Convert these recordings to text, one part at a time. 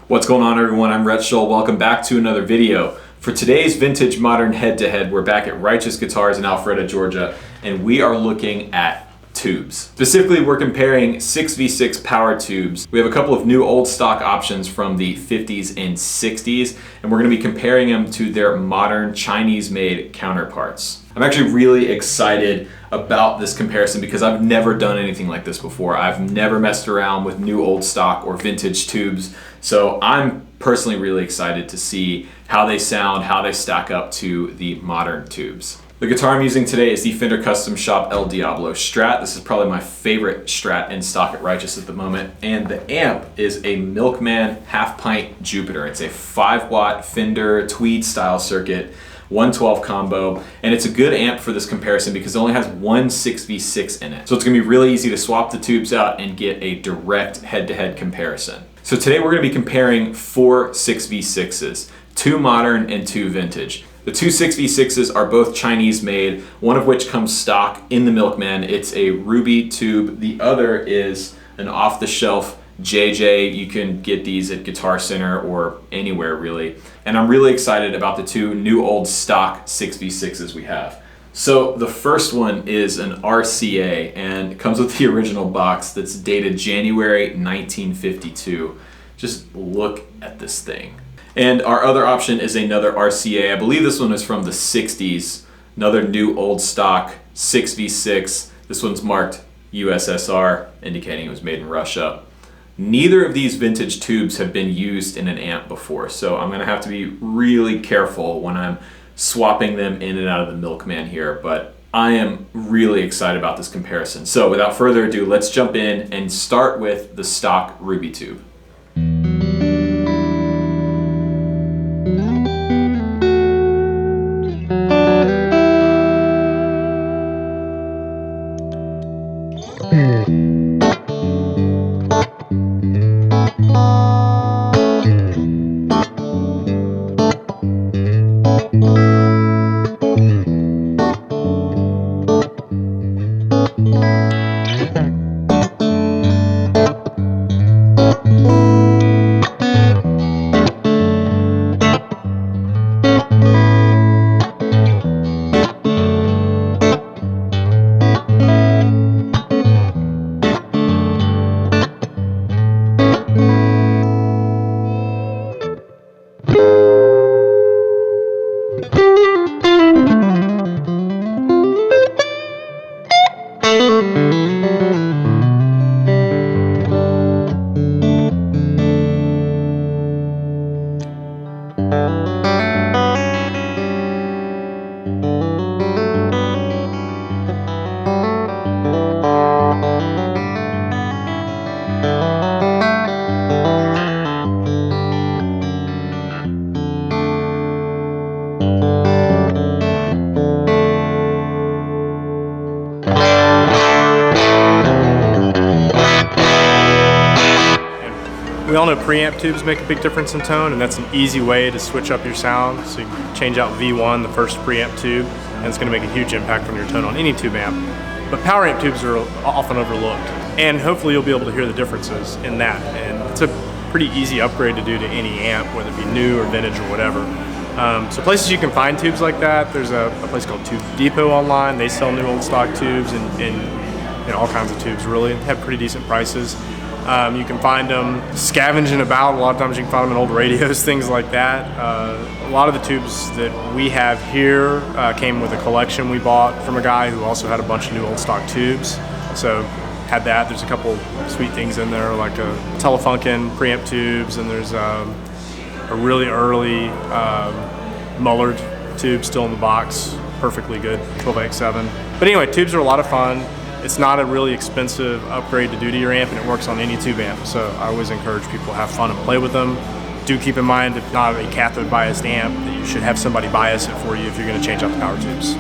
What's going on, everyone? I'm Rhett Shull. Welcome back to another video. For today's Vintage Modern Head-to-Head, we're back at Righteous Guitars in Alpharetta, Georgia, and we are looking at tubes. Specifically, we're comparing 6v6 power tubes. We have a couple of new old stock options from the 50s and 60s, and we're going to be comparing them to their modern Chinese-made counterparts. I'm actually really excited about this comparison because I've never done anything like this before. I've never messed around with new old stock or vintage tubes, so I'm personally really excited to see how they sound, how they stack up to the modern tubes. The guitar I'm using today is the Fender Custom Shop El Diablo Strat. This is probably my favorite Strat in stock at Righteous at the moment. And the amp is a Milkman half pint Jupiter. It's a 5-watt Fender Tweed style circuit, 112 combo, and it's a good amp for this comparison because it only has one 6v6 in it. So it's gonna be really easy to swap the tubes out and get a direct head-to-head comparison. So today we're gonna be comparing 4 6v6s, 2 modern and 2 vintage. The 2 6v6s are both Chinese made, one of which comes stock in the Milkman. It's a ruby tube. The other is an off-the-shelf JJ. You can get these at Guitar Center or anywhere really. And I'm really excited about the 2 new old stock 6v6s we have. So the first one is an RCA, and it comes with the original box that's dated January 1952. Just look at this thing. And our other option is another RCA. I believe this one is from the 60s. Another new old stock 6v6. This one's marked USSR, indicating it was made in Russia. Neither of these vintage tubes have been used in an amp before, so I'm gonna have to be really careful when I'm swapping them in and out of the Milkman here, but I am really excited about this comparison. So without further ado, let's jump in and start with the stock ruby tube. We all know preamp tubes make a big difference in tone, and that's an easy way to switch up your sound. So you can change out V1, the first preamp tube, and it's going to make a huge impact on your tone on any tube amp. But power amp tubes are often overlooked, and hopefully you'll be able to hear the differences in that. And it's a pretty easy upgrade to do to any amp, whether it be new or vintage or whatever. So places you can find tubes like that, there's a place called Tube Depot online. They sell new old stock tubes and all kinds of tubes really, have pretty decent prices. You can find them scavenging about. A lot of times you can find them in old radios, things like that. A lot of the tubes that we have here came with a collection we bought from a guy who also had a bunch of new old stock tubes. So had that. There's a couple sweet things in there, like a Telefunken preamp tubes, and there's a really early Mullard tube still in the box, perfectly good, 12X7. But anyway, tubes are a lot of fun. It's not a really expensive upgrade to do to your amp, and it works on any tube amp. So I always encourage people to have fun and play with them. Do keep in mind, if not a cathode biased amp, that you should have somebody bias it for you if you're going to change out the power tubes.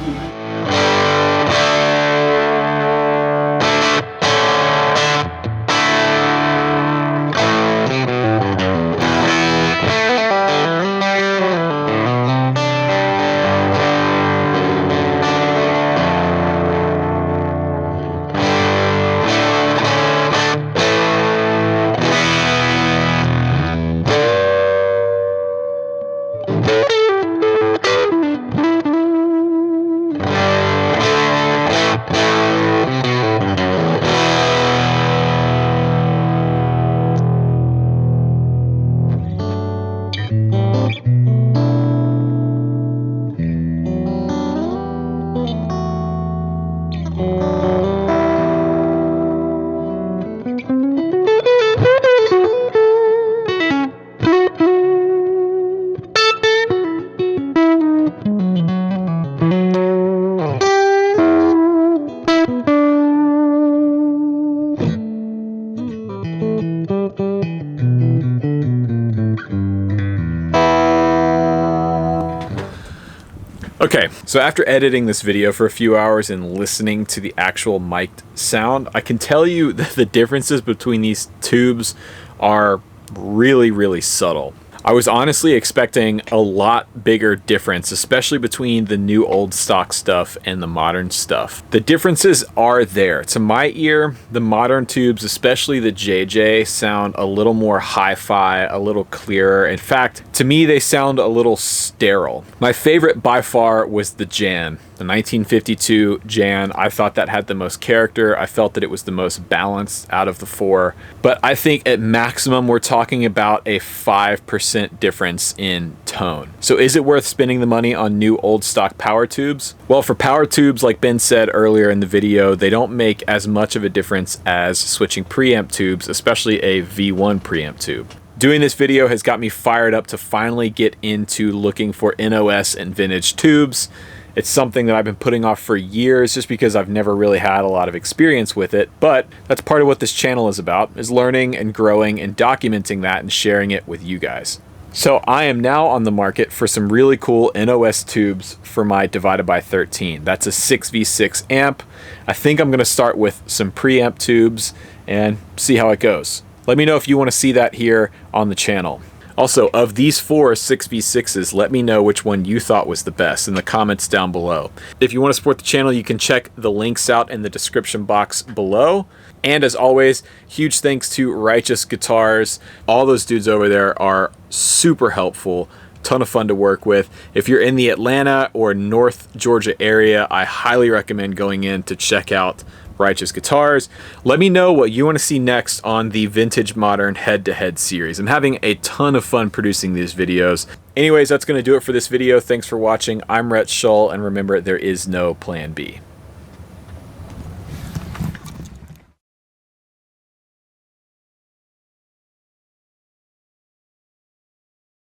Okay, so after editing this video for a few hours and listening to the actual mic'd sound, I can tell you that the differences between these tubes are really, really subtle. I was honestly expecting a lot bigger difference, especially between the new old stock stuff and the modern stuff. The differences are there. To my ear, the modern tubes, especially the JJ, sound a little more hi-fi, a little clearer. In fact, to me, they sound a little sterile. My favorite by far was the Jan. The 1952 Jan, I thought that had the most character. I felt that it was the most balanced out of the four. But I think at maximum, we're talking about a 5% difference in tone. So is it worth spending the money on new old stock power tubes? Well, for power tubes, like Ben said earlier in the video, they don't make as much of a difference as switching preamp tubes, especially a V1 preamp tube. Doing this video has got me fired up to finally get into looking for NOS and vintage tubes. It's something that I've been putting off for years just because I've never really had a lot of experience with it, but that's part of what this channel is about, is learning and growing and documenting that and sharing it with you guys. So I am now on the market for some really cool NOS tubes for my Divided by 13. That's a 6v6 amp. I think I'm gonna start with some preamp tubes and see how it goes. Let me know if you wanna see that here on the channel. Also, of these four 6v6s, let me know which one you thought was the best in the comments down below. If you want to support the channel, you can check the links out in the description box below. And as always, huge thanks to Righteous Guitars. All those dudes over there are super helpful. Ton of fun to work with. If you're in the Atlanta or North Georgia area, I highly recommend going in to check out Righteous Guitars. Let me know what you want to see next on the Vintage Modern Head-to-Head series. I'm having a ton of fun producing these videos. Anyways, that's going to do it for this video. Thanks for watching. I'm Rhett Shull, and remember, there is no plan B.